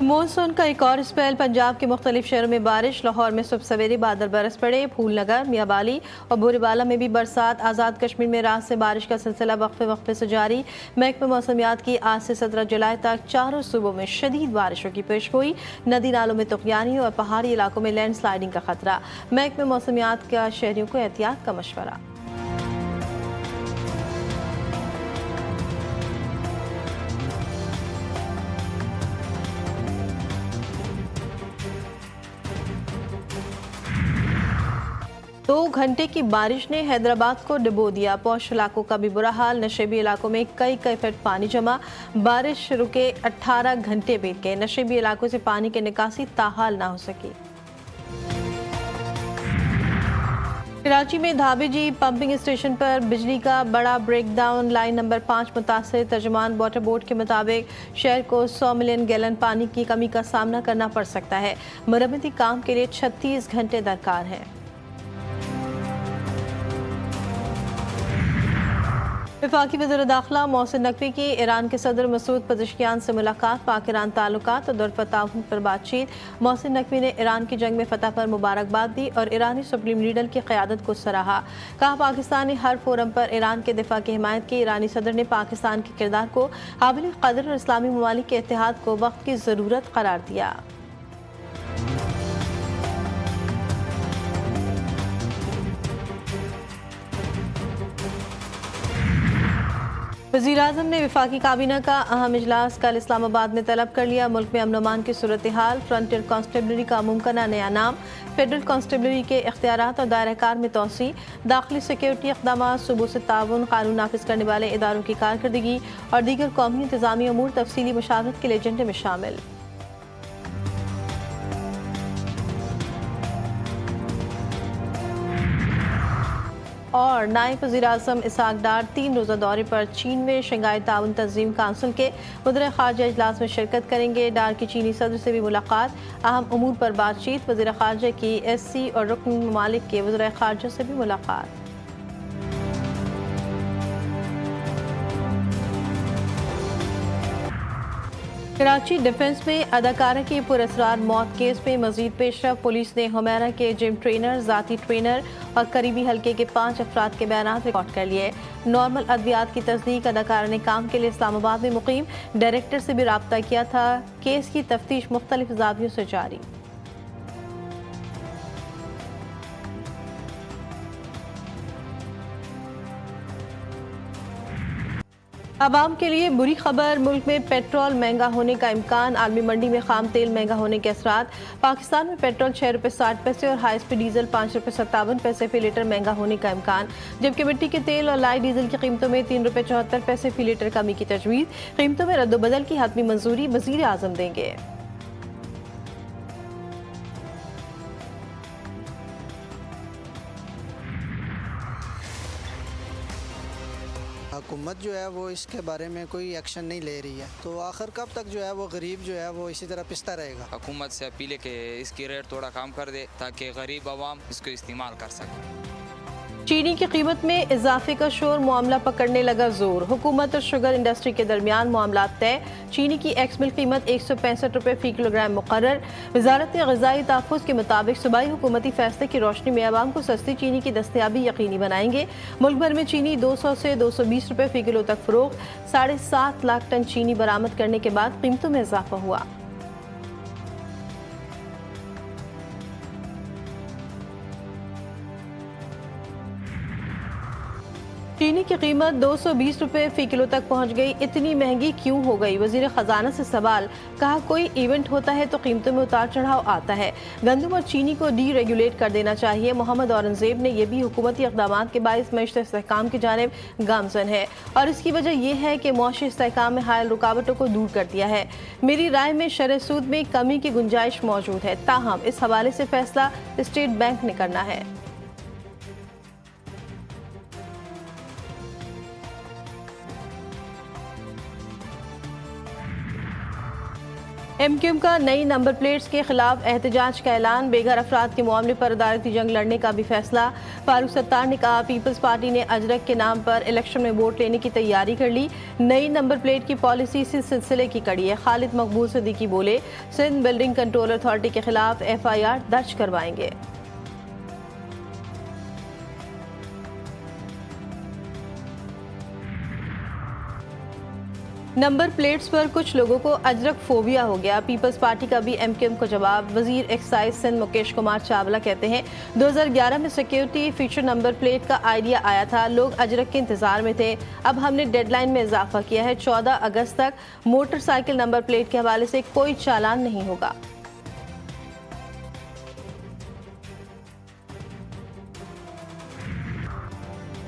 Monsoon का एक और स्पेल। पंजाब के मुख्तलिफ शहरों में बारिश। लाहौर में सुबह सवेरे बादल बरस पड़े। फूलनगर, मियाबाली और बोरीबाला में भी बरसात। आज़ाद कश्मीर में रात से बारिश का सिलसिला वक्फे वक्फे से जारी। महकमा मौसमियात की आज से 17 जुलाई तक चारों सूबों में शदीद बारिशों की पेशगोई। नदी नालों में तुग़यानी और पहाड़ी इलाकों में लैंड स्लाइडिंग का खतरा। महकमा मौसमियात का शहरियों को एहतियात का मशवरा। 2 घंटे की बारिश ने हैदराबाद को डुबो दिया। पौष इलाकों का भी बुरा हाल। नशेबी इलाकों में कई फीट पानी जमा। बारिश रुके 18 घंटे बीत गए। नशेबी इलाकों से पानी की निकासी ताहाल ना हो सकी। कराची में धाबेजी पंपिंग स्टेशन पर बिजली का बड़ा ब्रेकडाउन। लाइन नंबर 5 मुतासर। तर्जुमान वाटर बोर्ड के मुताबिक शहर को 100 मिलियन गैलन पानी की कमी का सामना करना पड़ सकता है। मरम्मती काम के लिए 36 घंटे दरकार है। वफाकी वज़ीर दाखिला मोहसिन नकवी की ईरान के सदर मसूद पज़ेश्कियान से मुलाकात। पाक ईरान ताल्लुकात और दुरफ़ा ताउन पर बातचीत। मोहसिन नकवी ने ईरान की जंग में फतह पर मुबारकबाद दी और ईरानी सुप्रीम लीडर की क़यादत को सराहा। कहा, पाकिस्तान ने हर फोरम पर ईरान के दिफा की हिमायत की। ईरानी सदर ने पाकिस्तान के किरदार को काबिल क़दर और इस्लामी ममालिक के इत्तेहाद को वक्त की ज़रूरत करार दिया। वज़ीर-ए-आज़म ने वफाकी काबीना का अहम इजलास कल इस्लामाबाद में तलब कर लिया। मुल्क में अमन अमान की सूरत हाल। फ्रंटियर कांस्टेबलरी का मुमकिना नया नाम। फेडरल कांस्टेबलरी के इख्तियारात और दायरा-कार में तोसी। दाखिली सिक्योरिटी इक़दामात, सूबों से ताउन, कानून नाफिज करने वाले इदारों की कारकर्दगी और दीगर कौमी इंतज़ामी अमूर तफसीली मशावरत के लिए एजेंडे में शामिल। और नायब वज़ीर-ए-आज़म इसहाक डार 3 रोज़ा दौरे पर चीन में। शंघाई ताउन तंजीम काउंसिल के वज़ीर ख़ारजा इजलास में शिरकत करेंगे। डार की चीनी सदर से भी मुलाकात। अहम अमूर पर बातचीत। वज़ीर ख़ारजा की SC और रुकन ममालिक के वज़ीर ख़ारजा से भी मुलाकात। कराची डिफेंस में अदाकारा की पुरअसरार मौत केस में मजीद पेशरफ। पुलिस ने हुमैरा के जिम ट्रेनर, जाती ट्रेनर और करीबी हल्के के 5 अफराद के बयान रिकॉर्ड कर लिए। नॉर्मल अद्वियात की तस्दीक। अदाकारा ने काम के लिए इस्लामाबाद में मुकीम डायरेक्टर से भी रब्ता किया था। केस की तफ्तीश मुख्तलिफ ज़ावियों से जारी। आवाम के लिए बुरी खबर। मुल्क में पेट्रोल महंगा होने का इम्कान। आलमी मंडी में खाम तेल महंगा होने के असरात। पाकिस्तान में पेट्रोल 6 रुपये 60 पैसे और हाई स्पीड डीजल 5 रुपये 57 पैसे फी लीटर महंगा होने का इम्कान। जबकि मिट्टी के तेल और लाइट डीजल की कीमतों में 3 रुपये 74 पैसे फी लीटर कमी की तजवीज़। कीमतों में रद्दोबदल की हतमी मंजूरी वज़ीर-ए-आज़म देंगे। हुकूमत जो है वो इसके बारे में कोई एक्शन नहीं ले रही है, तो आखिर कब तक जो है वो गरीब जो है वो इसी तरह पिसता रहेगा। हुकूमत से अपील है कि इसकी रेट थोड़ा कम कर दे ताकि गरीब आवाम इसको इस्तेमाल कर सके। चीनी की कीमत में इजाफे का शोर। मामला पकड़ने लगा जोर। हुकूमत और शुगर इंडस्ट्री के दरमियान मामला तय। चीनी की एक्स मिल कीमत 165 रुपये फी किलोग्राम मुकर्रर। वजारत ग़िज़ाई तहफ़्फ़ुज़ के मुताबिक सूबाई हुकूमती फैसले की रोशनी में आवाम को सस्ती चीनी की दस्तयाबी यकीनी बनाएंगे। मुल्क भर में चीनी 200 से 220 रुपये फी किलो तक फ़रोख्त। 7.5 लाख टन चीनी बरामद करने के बाद कीमतों में इजाफा हुआ। चीनी की कीमत 220 रुपये फी किलो तक पहुंच गई। इतनी महंगी क्यों हो गई? वजीर खजाना से सवाल। कहा, कोई इवेंट होता है तो कीमतों में उतार चढ़ाव आता है। गंदम और चीनी को डी रेगुलेट कर देना चाहिए। मोहम्मद औरंगजेब ने यह भी हुकूमती इक़दामात के बाइस मईशत इस्तेहकाम की जानिब गामजन है और इसकी वजह यह है कि मुआशी इस्तेहकाम में हायल रुकावटों को दूर कर दिया है। मेरी राय में शरह सूद में कमी की गुंजाइश मौजूद है, ताहम इस हवाले से फैसला स्टेट बैंक ने करना है। MQM का नई नंबर प्लेट्स के खिलाफ एहतजाज का ऐलान, बेघर अफराद के मामले पर अदालती जंग लड़ने का भी फैसला। फारूक सत्तार ने कहा, पीपल्स पार्टी ने अजरक के नाम पर इलेक्शन में वोट लेने की तैयारी कर ली। नई नंबर प्लेट की पॉलिसी इसी सिलसिले की कड़ी है। खालिद मकबूल सिद्दीकी बोले, सिंध बिल्डिंग कंट्रोल अथॉरिटी के खिलाफ FIR दर्ज करवाएंगे। नंबर प्लेट्स पर कुछ लोगों को अजरक फोबिया हो गया। पीपल्स पार्टी का भी MQM को जवाब। वजीर एक्साइज सिंध मुकेश कुमार चावला कहते हैं, 2011 में सिक्योरिटी फीचर नंबर प्लेट का आइडिया आया था, लोग अजरक के इंतजार में थे। अब हमने डेडलाइन में इजाफा किया है, 14 अगस्त तक मोटरसाइकिल नंबर प्लेट के हवाले से कोई चालान नहीं होगा।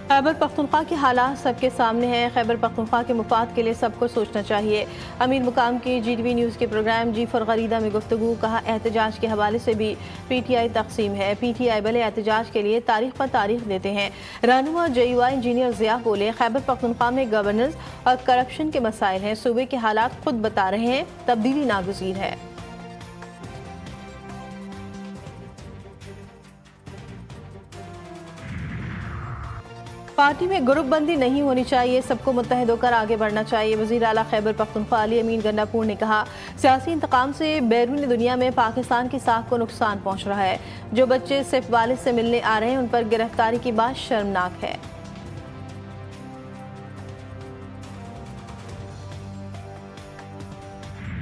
खैबर पख्तूनख्वा के हालात सबके सामने हैं। खैबर पख्तूनख्वा के मुफाद के लिए सबको सोचना चाहिए। अमीर मुकाम की GTV न्यूज़ के प्रोग्राम जी फॉर गरीदा में गुफ्तगू। कहा, एहतजाज के हवाले से भी PTI तकसीम है। PTI भले एहतजाज के लिए तारीख पर तारीख देते हैं। रहनुमा JUI इंजीनियर ज़िया बोले, खैबर पख्तूनख्वा में गवर्नेंस और करप्शन के मसाइल हैं। सूबे के हालात खुद बता रहे हैं, तब्दीली नागुज़ीर है। पार्टी में ग्रुप बंदी नहीं होनी चाहिए, सबको मुत्तहिद होकर आगे बढ़ना चाहिए। वज़ीर आला खैबर पख्तूनख्वा अली अमीन गन्नापुर ने कहा, सियासी इंतकाम से बैरून दुनिया में पाकिस्तान की साख को नुकसान पहुँच रहा है। जो बच्चे सिर्फ वालिद से मिलने आ रहे हैं, उन पर गिरफ्तारी की बात शर्मनाक है।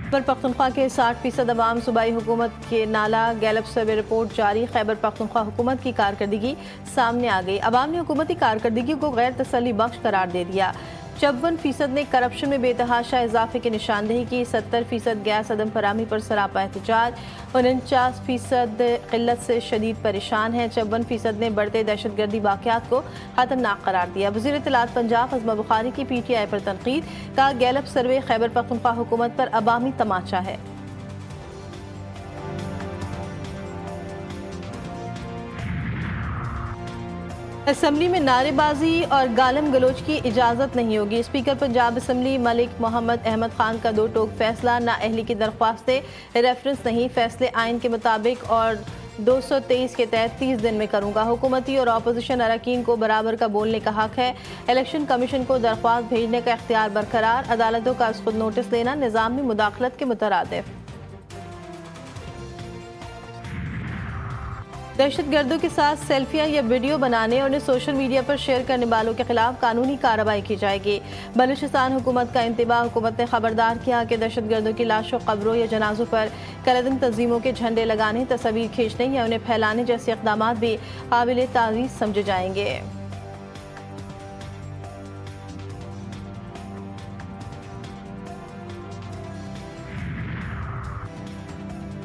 खैबर पख्तूनख्वा के 60% अवाम सूबाई हुकूमत के नाला। गैलप सर्वे रिपोर्ट जारी। खैबर पख्तूनख्वा हुकूमत की कारकर्दगी सामने आ गई। अवाम ने हुकूमती कारकर्दगी को गैर तसल्ली बख्श करार दे दिया। 54% ने करप्शन में बेतहाशा इजाफे की निशानदेही की। 70% गैस अदम फराहमी पर सरापा एहतजाज। 49% किल्लत से शदीद परेशान है। 54% ने बढ़ते दहशतगर्दी वाक़यात को खतरनाक करार दिया। वज़ीर इत्तलात पंजाब अज़मा बुखारी की PTI पर तनकीद। कहा, गैलप सर्वे खैबर पख्तूनख्वा हुकूमत पर अवामी तमाचा है। असम्बली में नारेबाजी और गालम गलोच की इजाज़त नहीं होगी। स्पीकर पंजाब असम्बली मलिक मोहम्मद अहमद खान का दो टोक फैसला। नाअहली की दरख्वास्तें रेफरेंस नहीं, फैसले आइन के मुताबिक और 223 के तहत 30 दिन में करूंगा। हुकूमती और अपोजिशन अरकान को बराबर का बोलने का हक है। इलेक्शन कमीशन को दरख्वास्त भेजने का इख्तियार बरकरार। अदालतों का खुद नोटिस लेना निज़ाम में मुदाखलत के मुतरादिफ। दहशतगर्दों के साथ सेल्फियां या वीडियो बनाने और उन्हें सोशल मीडिया पर शेयर करने वालों के खिलाफ कानूनी कार्रवाई की जाएगी। बलूचिस्तान हुकूमत का इंतबाह। हुकूमत ने खबरदार किया कि दहशतगर्दों की लाशों, कब्रों या जनाजों पर कलदन तंजीमों के झंडे लगाने, तस्वीर खींचने या उन्हें फैलाने जैसे इक़दामात भी काबिल ताज़ीज़ समझे जाएंगे।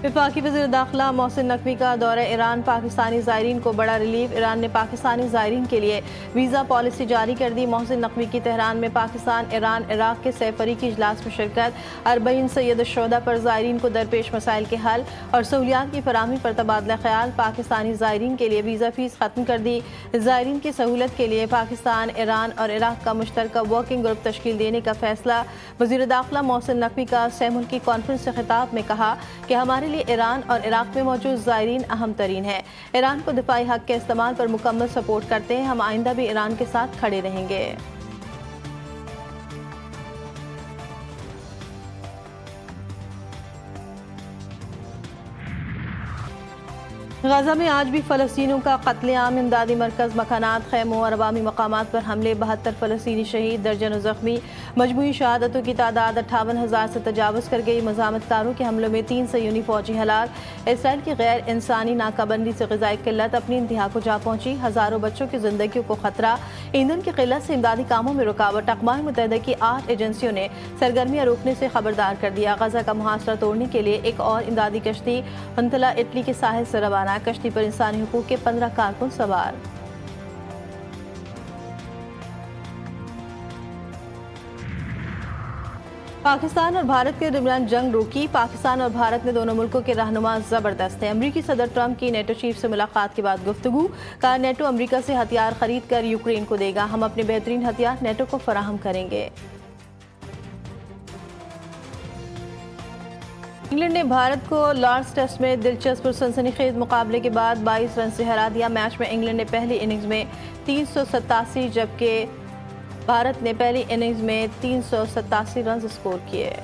वफाकी वज़ीर दाखिला मोहसिन नकवी का दौरा ईरान। पाकिस्तानी ज़ायरीन को बड़ा रिलीफ। ईरान ने पाकिस्तानी ज़ायरीन के लिए वीज़ा पॉलिसी जारी कर दी। मोहसिन नकवी की तेहरान में पाकिस्तान, ईरान, इराक़ के सैफरी की इजलास में शिरकत। 40 सैयद शुहदा पर ज़ायरीन को दरपेश मसाइल के हल और सहूलियात की फराहमी पर तबादला ख्याल। पाकिस्तानी ज़ायरीन के लिए वीज़ा फ़ीस ख़त्म कर दी। ज़ायरीन की सहूलत के लिए पाकिस्तान, ईरान और इराक़ का मुश्तरका वर्किंग ग्रुप तश्कील देने का फैसला। वज़ीर दाखिला मोहसिन नकवी का सहमुल्की कॉन्फ्रेंस से खिताब में कहा कि हमारे लिए ईरान और इराक़ में मौजूद ज़ायरीन अहम तरीन है। ईरान को दिफाई हक़ के इस्तेमाल पर मुकम्मल सपोर्ट करते हैं। हम आइंदा भी ईरान के साथ खड़े रहेंगे। गाज़ा में आज भी फ़लस्तीनियों का कत्लेआम। इमदादी मरकज़, मकानात, खैमों और अवामी मकामात पर हमले। 72 फ़लस्तीनी शहीद, दर्जनों ज़ख्मी। मजमूई शहादतों की तादाद 58,000 से तजावज़ कर गई। मज़ामतकारों के हमलों में 3 सयूनी फ़ौजी हलाक। इसराइल की गैर इंसानी नाकाबंदी से ग़िज़ाई किल्लत अपनी इंतहा को जा पहुँची। हज़ारों बच्चों की ज़िंदगी को खतरा। ईंधन की किल्लत से इमदादी कामों में रुकावट। अक़वाम मुत्तहिदा की 8 एजेंसियों ने सरगर्मियाँ रोकने से खबरदार कर दिया। गज़ा का मुहासरा तोड़ने के लिए एक और इमदादी कश्ती हुंतला इटली के साहिल से रवाना। कश्ती पर इंसानी हुकूक के 15 कारकुन सवार। पाकिस्तान और भारत के दरमियान जंग रुकी। पाकिस्तान और भारत में दोनों मुल्कों के रहनुमा जबरदस्त हैं। अमरीकी सदर ट्रंप की नेटो चीफ से मुलाकात के बाद गुफ्तगू। कहा, नेटो अमरीका से हथियार खरीद कर यूक्रेन को देगा। हम अपने बेहतरीन हथियार नेटो को फराहम करेंगे। इंग्लैंड ने भारत को लॉर्ड्स टेस्ट में दिलचस्प और सनसनीखेज मुकाबले के बाद 22 रन से हरा दिया। मैच में इंग्लैंड ने पहली इनिंग्स में 387 जबकि भारत ने पहली इनिंग्स में 387 रन स्कोर किए।